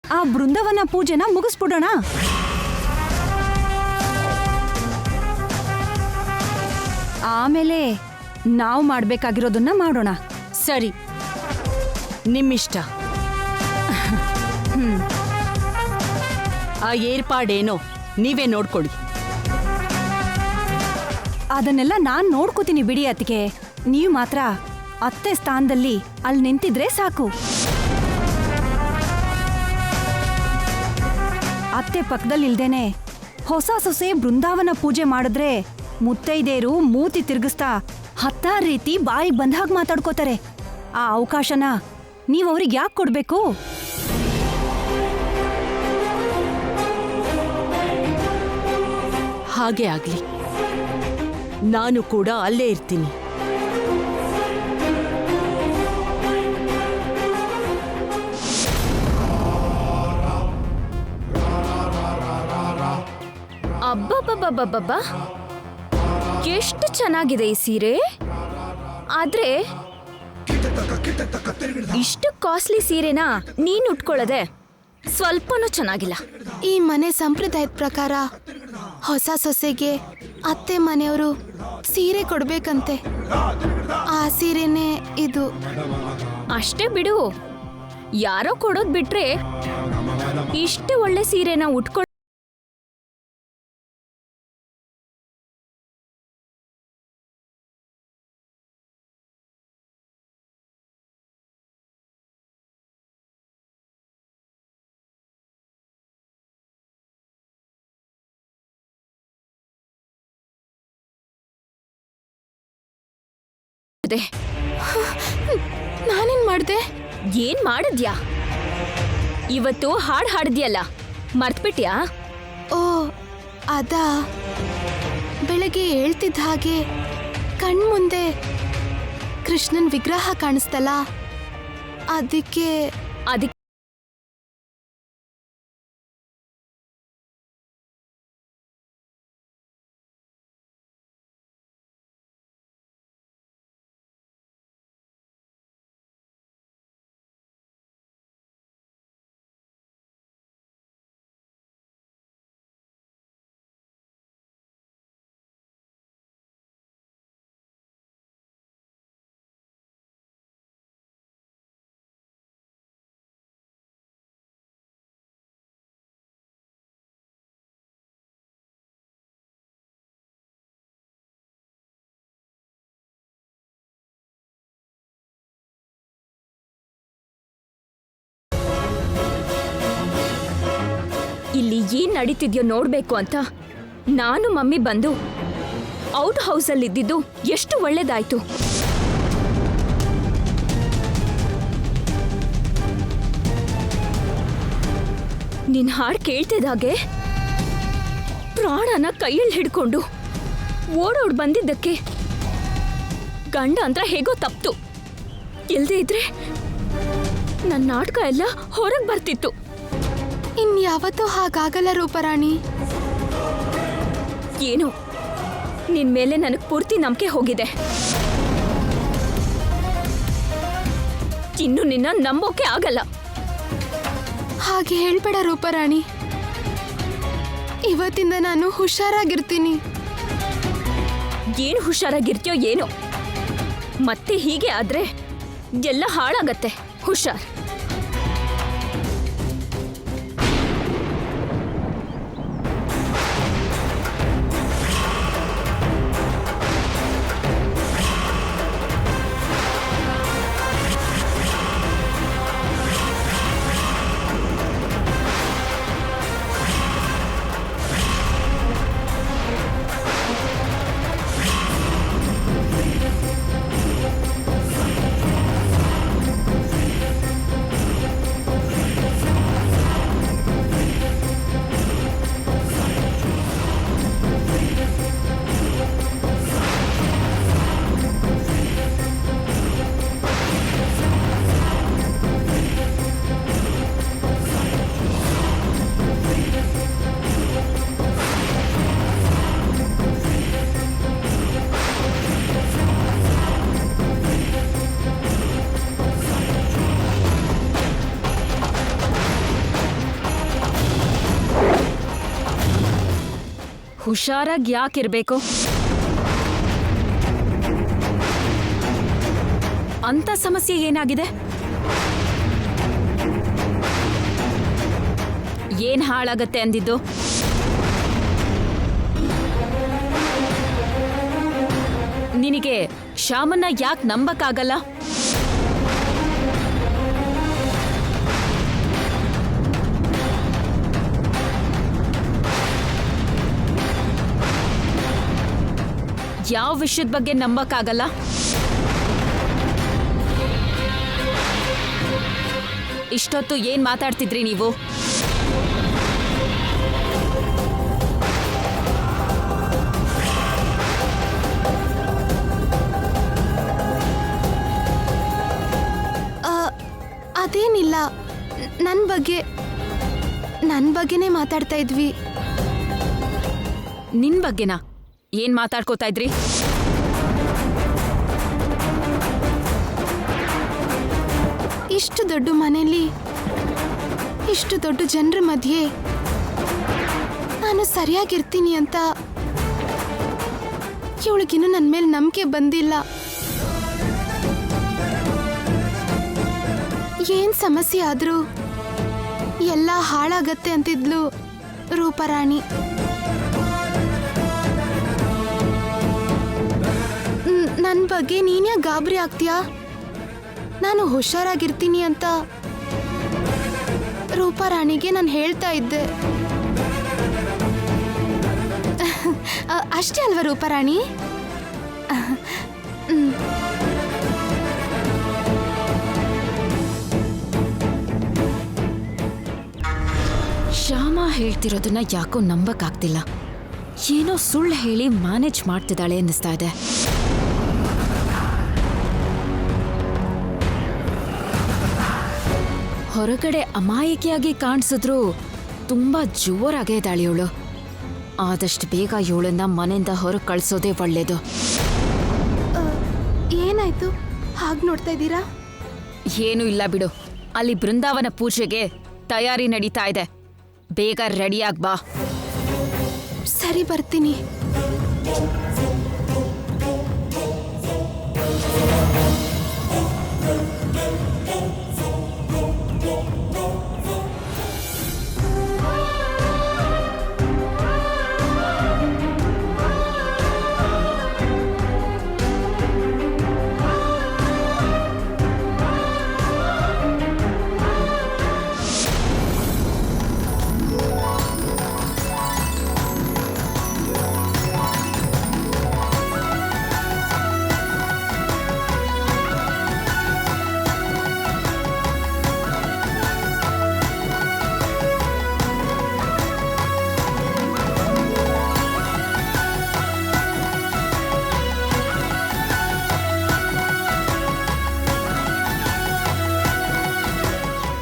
Speaker 1: ಆ ಬೃಂದಾವನ ಪೂಜೆನ ಮುಗಿಸ್ಬಿಡೋಣ. ಆಮೇಲೆ ನಾವು ಮಾಡ್ಬೇಕಾಗಿರೋದನ್ನ ಮಾಡೋಣ.
Speaker 2: ಸರಿ, ನಿಮ್ಮಿಷ್ಟ. ಆ ಏರ್ಪಾಡೇನೋ ನೀವೇ ನೋಡ್ಕೊಳ್ಳಿ.
Speaker 1: ಅದನ್ನೆಲ್ಲ ನಾನ್ ನೋಡ್ಕೋತೀನಿ ಬಿಡಿ ಅತ್ತಿಗೆ. ನೀವು ಮಾತ್ರ ಅತ್ತೆ ಸ್ಥಾನದಲ್ಲಿ ಅಲ್ಲಿ ನಿಂತಿದ್ರೆ ಸಾಕು. ಅತ್ತೆ ಪಕ್ಕದಲ್ಲಿ ಇಲ್ದೇನೆ ಹೊಸ ಸೊಸೆ ಬೃಂದಾವನ ಪೂಜೆ ಮಾಡಿದ್ರೆ ಮುತ್ತೈದೇರು ಮೂತಿ ತಿರುಗಿಸ್ತಾ ಹತ್ತಾರು ರೀತಿ ಬಾಯಿಗೆ ಬಂದಾಗ ಮಾತಾಡ್ಕೋತಾರೆ. ಆ ಅವಕಾಶನ ನೀವು ಅವ್ರಿಗೆ ಯಾಕೆ ಕೊಡ್ಬೇಕು?
Speaker 2: ಹಾಗೆ ಆಗ್ಲಿ, ನಾನು ಕೂಡ ಅಲ್ಲೇ ಇರ್ತೀನಿ.
Speaker 8: ಅಬ್ಬಬ್ಬಬ್ಬಬ್ಬಬ್ಬ, ಎಷ್ಟು ಚೆನ್ನಾಗಿದೆ ಈ ಸೀರೆ. ಆದ್ರೆ ಇಷ್ಟು ಕಾಸ್ಟ್ಲಿ ಸೀರೆನ ನೀನ್ ಉಟ್ಕೊಳ್ಳೋದೆ ಸ್ವಲ್ಪನೂ ಚೆನ್ನಾಗಿಲ್ಲ.
Speaker 7: ಈ ಮನೆ ಸಂಪ್ರದಾಯದ ಪ್ರಕಾರ ಹೊಸ ಸೊಸೆಗೆ ಅತ್ತೆ ಮನೆಯವರು ಸೀರೆ ಕೊಡ್ಬೇಕಂತೆ. ಆ ಸೀರೆನೇ ಇದು.
Speaker 8: ಅಷ್ಟೇ ಬಿಡು, ಯಾರೋ ಕೊಡೋದ್ ಬಿಟ್ರೆ ಇಷ್ಟು ಒಳ್ಳೆ ಸೀರೆನ ಉಟ್ಕೊಳ್ಳೋ
Speaker 7: ನಾನೇನ್ ಮಾಡ್ದೆ?
Speaker 8: ಏನ್ ಮಾಡಿದ್ಯಾ? ಇವತ್ತು ಹಾಡ್ ಹಾಡಿದ್ಯಲ್ಲ, ಮರ್ತ್ಬಿಟ್ಯಾ?
Speaker 7: ಓ ಅದಾ, ಬೆಳಗ್ಗೆ ಹೇಳ್ತಿದ್ದ ಹಾಗೆ ಕಣ್ಮುಂದೆ ಕೃಷ್ಣನ್ ವಿಗ್ರಹ ಕಾಣಿಸ್ತಲ್ಲ, ಅದಕ್ಕೆ
Speaker 8: ಇಲ್ಲಿ ಏನ್ ನಡೀತಿದ್ಯೋ ನೋಡ್ಬೇಕು ಅಂತ ನಾನು ಮಮ್ಮಿ ಬಂದು ಔಟ್ ಹೌಸಲ್ಲಿದ್ದಿದ್ದು ಎಷ್ಟು ಒಳ್ಳೇದಾಯ್ತು. ನಿನ್ ಹಾಡ್ ಕೇಳ್ತಿದ್ದಾಗೆ ಪ್ರಾಣನ ಕೈಯಲ್ಲಿ ಹಿಡ್ಕೊಂಡು ಓಡೋಡ್ ಬಂದಿದ್ದಕ್ಕೆ ಗಂಡ ಅಂತ ಹೇಗೋ ತಪ್ತು. ಇಲ್ದೇ ಇದ್ರೆ ನನ್ನ ನಾಟಕ ಎಲ್ಲ ಹೊರಗೆ ಬರ್ತಿತ್ತು.
Speaker 7: ಇನ್ಯಾವತ್ತೂ ಹಾಗಾಗಲ್ಲ ರೂಪರಾಣಿ.
Speaker 8: ಏನು, ನಿನ್ ಮೇಲೆ ನನಗೆ ಪೂರ್ತಿ ನಂಬಿಕೆ ಹೋಗಿದೆ. ಇನ್ನು ನಿನ್ನ ನಂಬೋಕೆ ಆಗಲ್ಲ.
Speaker 7: ಹಾಗೆ ಹೇಳ್ಬೇಡ ರೂಪರಾಣಿ. ಇವತ್ತಿಂದ ನಾನು ಹುಷಾರಾಗಿರ್ತೀನಿ.
Speaker 8: ಏನು ಹುಷಾರಾಗಿರ್ತೀಯೋ ಏನೋ, ಮತ್ತೆ ಹೀಗೆ ಆದ್ರೆ ಎಲ್ಲ ಹಾಳಾಗತ್ತೆ. ಹುಷಾರ್. ಹುಷಾರಾಗಿ ಯಾಕಿರ್ಬೇಕು? ಅಂತ ಸಮಸ್ಯೆ ಏನಾಗಿದೆ? ಏನ್ ಹಾಳಾಗತ್ತೆ ಅಂದಿದ್ದು? ನಿನಗೆ ಶ್ಯಾಮನ್ನ ಯಾಕೆ ನಂಬಕ್ಕಾಗಲ್ಲ? ಯಾವ ವಿಷಯದ ಬಗ್ಗೆ ನಂಬಕ್ಕಾಗಲ್ಲ? ಇಷ್ಟೊತ್ತು ಏನ್ ಮಾತಾಡ್ತಿದ್ರಿ ನೀವು?
Speaker 7: ಅದೇನಿಲ್ಲ, ನನ್ನ ಬಗ್ಗೆನೇ ಮಾತಾಡ್ತಾ ಇದ್ವಿ.
Speaker 8: ನಿನ್ ಬಗ್ಗೆನಾ? ಏನ್ ಮಾತಾಡ್ಕೋತಾ ಇದ್ರಿ?
Speaker 7: ಇಷ್ಟು ದೊಡ್ಡ ಮನೆಯಲ್ಲಿ ಇಷ್ಟು ದೊಡ್ಡ ಜನರ ಮಧ್ಯೆ ನಾನು ಸರಿಯಾಗಿರ್ತೀನಿ ಅಂತ ಇವಳಿಗಿನ್ನೂ ನನ್ನ ಮೇಲೆ ನಂಬಿಕೆ ಬಂದಿಲ್ಲ. ಏನ್ ಸಮಸ್ಯೆ ಆದ್ರೂ ಎಲ್ಲ ಹಾಳಾಗತ್ತೆ ಅಂತಿದ್ಲು ರೂಪರಾಣಿ. ನನ್ನ ಬಗ್ಗೆ ನೀನ್ಯಾಕೆ ಗಾಬರಿ ಆಗ್ತೀಯಾ? ನಾನು ಹುಷಾರಾಗಿರ್ತೀನಿ ಅಂತ ರೂಪರಾಣಿಗೆ ನಾನು ಹೇಳ್ತಾ ಇದ್ದೆ. ಅಷ್ಟೇ ಅಲ್ವಾ ರೂಪರಾಣಿ?
Speaker 8: ಶ್ಯಾಮ ಹೇಳ್ತಿರೋದನ್ನ ಯಾಕೋ ನಂಬಕ್ಕಾಗ್ತಿಲ್ಲ. ಏನೋ ಸುಳ್ಳು ಹೇಳಿ ಮ್ಯಾನೇಜ್ ಮಾಡ್ತಿದ್ದಾಳೆ ಅನ್ನಿಸ್ತಾ ಇದೆ. ಹೊರಗಡೆ ಅಮಾಯಕಿಯಾಗಿ ಕಾಣಿಸಿದ್ರು ತುಂಬಾ ಜೋರಾಗೇ ಇದ್ದಾಳೆ ಇವಳು. ಆದಷ್ಟು ಬೇಗ ಇವಳನ್ನ ಮನೆಯಿಂದ ಹೊರಗೆ ಕಳಿಸೋದೇ ಒಳ್ಳೇದು.
Speaker 7: ಏನಾಯ್ತು ಹಾಗೆ ನೋಡ್ತಾ ಇದ್ದೀರಾ?
Speaker 8: ಏನೂ ಇಲ್ಲ ಬಿಡು. ಅಲ್ಲಿ ಬೃಂದಾವನ ಪೂಜೆಗೆ ತಯಾರಿ ನಡೀತಾ ಇದೆ. ಬೇಗ ರೆಡಿಯಾಗಿ ಬಾ.
Speaker 7: ಸರಿ, ಬರ್ತೀನಿ.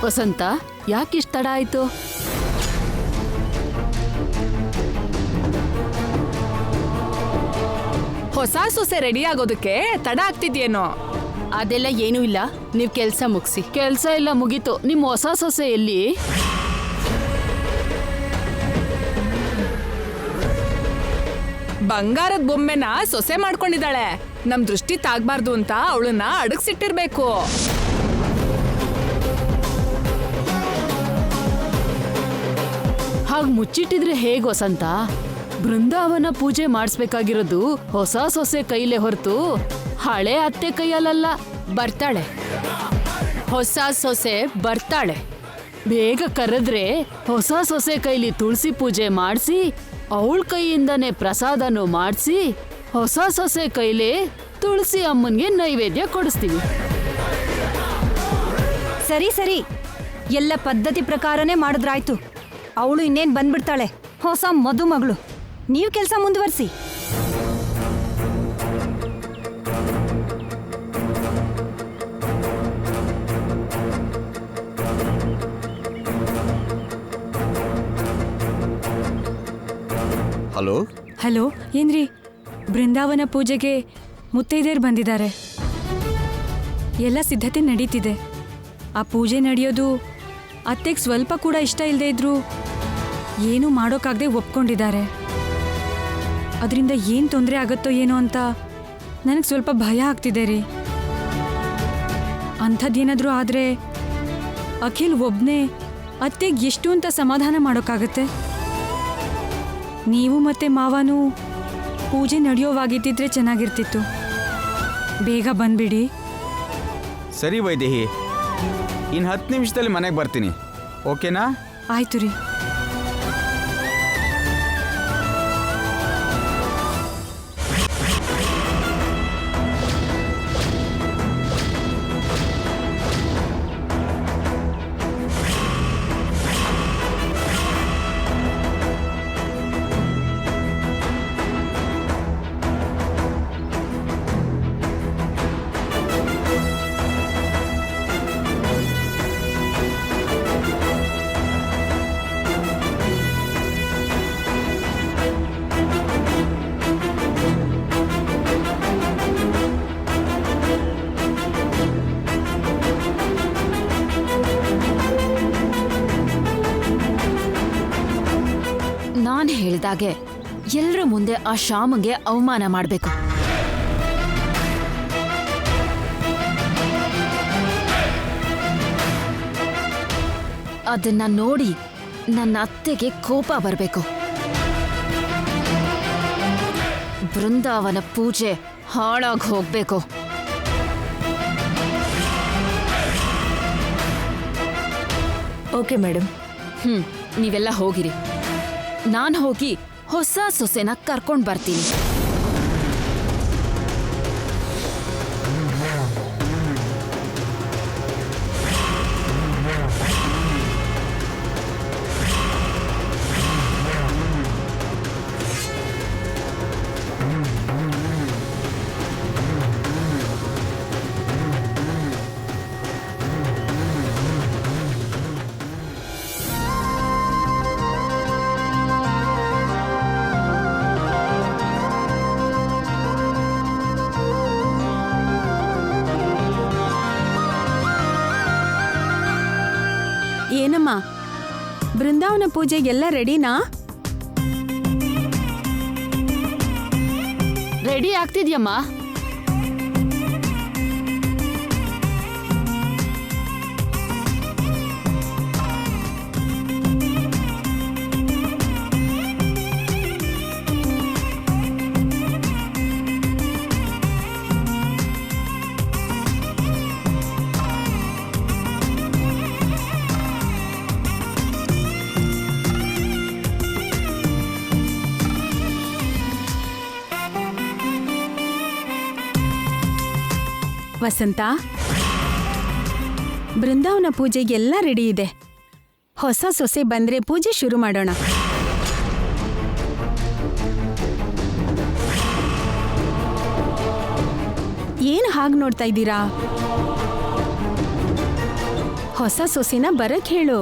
Speaker 2: ವಸಂತ, ಯಾಕಿಷ್ಟು ತಡ ಆಯ್ತು?
Speaker 9: ಹೊಸ ಸೊಸೆ ರೆಡಿ ಆಗೋದಕ್ಕೆ ತಡ ಆಗ್ತಿದ್ಯೇನೋ?
Speaker 2: ಅದೆಲ್ಲ ಏನೂ ಇಲ್ಲ, ನೀವ್ ಕೆಲ್ಸ ಮುಗಿಸಿ. ಕೆಲ್ಸ ಎಲ್ಲ ಮುಗೀತು. ನಿಮ್ ಹೊಸ ಸೊಸೆ ಎಲ್ಲಿ?
Speaker 9: ಬಂಗಾರದ ಬೊಮ್ಮೆನ ಸೊಸೆ ಮಾಡ್ಕೊಂಡಿದ್ದಾಳೆ. ನಮ್ ದೃಷ್ಟಿ ತಾಗ್ಬಾರ್ದು ಅಂತ ಅವಳನ್ನ ಅಡಗಿಸಿಟ್ಟಿರ್ಬೇಕು.
Speaker 2: ಹಾಗ್ ಮುಚ್ಚಿಟ್ಟಿದ್ರೆ ಹೇಗ್ ವಸಂತ? ಬೃಂದಾವನ ಪೂಜೆ ಮಾಡಿಸ್ಬೇಕಾಗಿರೋದು ಹೊಸ ಸೊಸೆ ಕೈಲೇ ಹೊರತು ಹಳೆ ಅತ್ತೆ ಕೈಯಲ್ಲ. ಬರ್ತಾಳೆ, ಹೊಸ ಸೊಸೆ ಬರ್ತಾಳೆ. ಬೇಗ ಕರೆದ್ರೆ ಹೊಸ ಸೊಸೆ ಕೈಲಿ ತುಳಸಿ ಪೂಜೆ ಮಾಡಿಸಿ ಅವಳ ಕೈಯಿಂದನೇ ಪ್ರಸಾದನೂ ಮಾಡಿಸಿ ಹೊಸ ಸೊಸೆ ಕೈಲೇ ತುಳಸಿ ಅಮ್ಮನ್ಗೆ ನೈವೇದ್ಯ ಕೊಡಿಸ್ತೀವಿ.
Speaker 1: ಸರಿ ಸರಿ, ಎಲ್ಲ ಪದ್ಧತಿ ಪ್ರಕಾರನೇ ಮಾಡಿದ್ರಾಯ್ತು. ಅವಳು ಇನ್ನೇನು ಬಂದ್ಬಿಡ್ತಾಳೆ, ಹೊಸ ಮದುಮಗಳು. ನೀವು ಕೆಲಸ ಮುಂದುವರಿಸಿ.
Speaker 4: ಹಲೋ
Speaker 6: ಹಲೋ, ಏನ್ರಿ? ಬೃಂದಾವನ ಪೂಜೆಗೆ ಮುತ್ತೈದೆಯರು ಬಂದಿದ್ದಾರೆ. ಎಲ್ಲ ಸಿದ್ಧತೆ ನಡೀತಿದೆ. ಆ ಪೂಜೆ ನಡೆಯೋದು ಅತ್ತೆಗೆ ಸ್ವಲ್ಪ ಕೂಡ ಇಷ್ಟ ಇಲ್ಲದೆ ಇದ್ರು ಏನೂ ಮಾಡೋಕ್ಕಾಗದೆ ಒಪ್ಕೊಂಡಿದ್ದಾರೆ. ಅದರಿಂದ ಏನು ತೊಂದರೆ ಆಗುತ್ತೋ ಏನೋ ಅಂತ ನನಗೆ ಸ್ವಲ್ಪ ಭಯ ಆಗ್ತಿದೆ ರೀ. ಅಂಥದ್ದೇನಾದ್ರೂ ಆದ್ರೆ ಅಖಿಲ್ ಒಬ್ನೇ ಅತ್ತೆಗೆ ಎಷ್ಟು ಅಂತ ಸಮಾಧಾನ ಮಾಡೋಕ್ಕಾಗತ್ತೆ? ನೀವು ಮತ್ತೆ ಮಾವನು ಪೂಜೆ ನಡೆಯೋವಾಗಿದ್ದಿದ್ರೆ ಚೆನ್ನಾಗಿರ್ತಿತ್ತು. ಬೇಗ ಬಂದ್ಬಿಡಿ.
Speaker 4: ಸರಿ ವೈದೇಹಿ, ಇನ್ನು 10 ನಿಮಿಷದಲ್ಲಿ ಮನೆಗೆ ಬರ್ತೀನಿ, ಓಕೆನಾ?
Speaker 6: ಆಯ್ತು ರೀ.
Speaker 8: ನಾನು ಹೇಳ್ದಾಗೆ ಎಲ್ರ ಮುಂದೆ ಆ ಶ್ಯಾಮಗೆ ಅವಮಾನ ಮಾಡಬೇಕು. ಅದನ್ನ ನೋಡಿ ನನ್ನ ಅತ್ತೆಗೆ ಕೋಪ ಬರಬೇಕು. ಬೃಂದಾವನ ಪೂಜೆ ಹಾಳಾಗಿ ಹೋಗ್ಬೇಕು.
Speaker 1: Okay madam.
Speaker 8: ನೀವೆಲ್ಲ ಹೋಗಿರಿ. ನಾನು ಹೋಗಿ ಹೊಸ ಸೊಸೆನ ಕರ್ಕೊಂಡು ಬರ್ತೀನಿ.
Speaker 1: ಏನಮ್ಮ, ಬೃಂದಾವನ ಪೂಜೆಗೆಲ್ಲ ರೆಡಿನಾ?
Speaker 8: ರೆಡಿ ಆಗ್ತಿದ್ಯಮ್ಮ.
Speaker 1: ವಸಂತ, ಬೃಂದಾವನ ಪೂಜೆಗೆಲ್ಲ ರೆಡಿ ಇದೆ. ಹೊಸ ಸೊಸೆ ಬಂದ್ರೆ ಪೂಜೆ ಶುರು ಮಾಡೋಣ. ಏನ್ ಹಾಗೆ ನೋಡ್ತಾ ಇದ್ದೀರಾ? ಹೊಸ ಸೊಸೆನ ಬರಕ್ ಹೇಳು.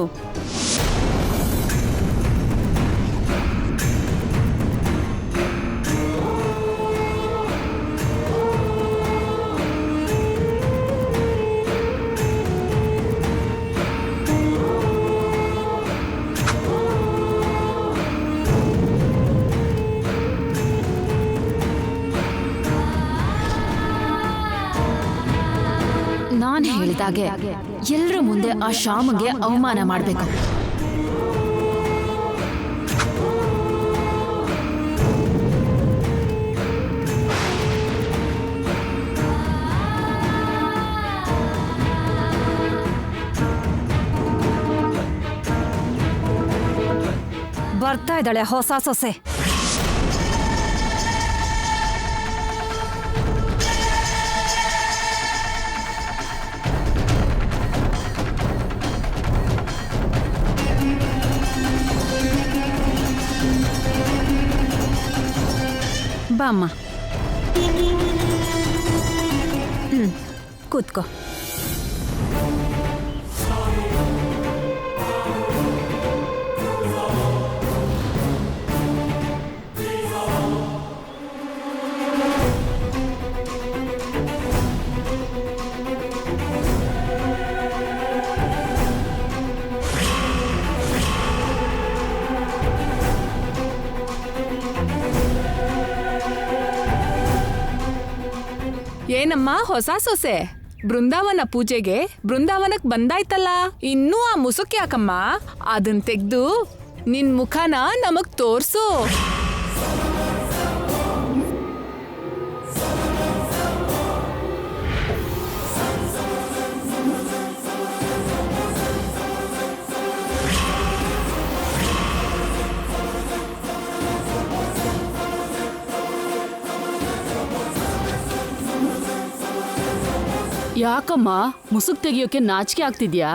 Speaker 8: ನಾನು ಹೇಳಿದಾಗೆ ಎಲ್ರ ಮುಂದೆ ಆ ಶ್ಯಾಮಗೆ ಅವಮಾನ ಮಾಡಬೇಕು.
Speaker 1: ಬರ್ತಾ ಇದ್ದಾಳೆ ಹೊಸ ಸೊಸೆ. ಬಾಮ್ಮ, ಕೂತ್ಕೋ.
Speaker 9: ಏನಮ್ಮ ಹೊಸ ಸೊಸೆ, ಬೃಂದಾವನ ಪೂಜೆಗೆ ಬೃಂದಾವನಕ್ ಬಂದಾಯ್ತಲ್ಲ, ಇನ್ನೂ ಆ ಮುಸುಕ್ ಯಾಕಮ್ಮ? ಅದನ್ ತೆಗ್ದು ನಿನ್ ಮುಖನ ನಮಗ್ ತೋರ್ಸು.
Speaker 2: ಯಾಕಮ್ಮ ಮುಸುಕ್ ತೆಗಿಯೋಕೆ ನಾಚಿಕೆ ಆಗ್ತಿದ್ಯಾ?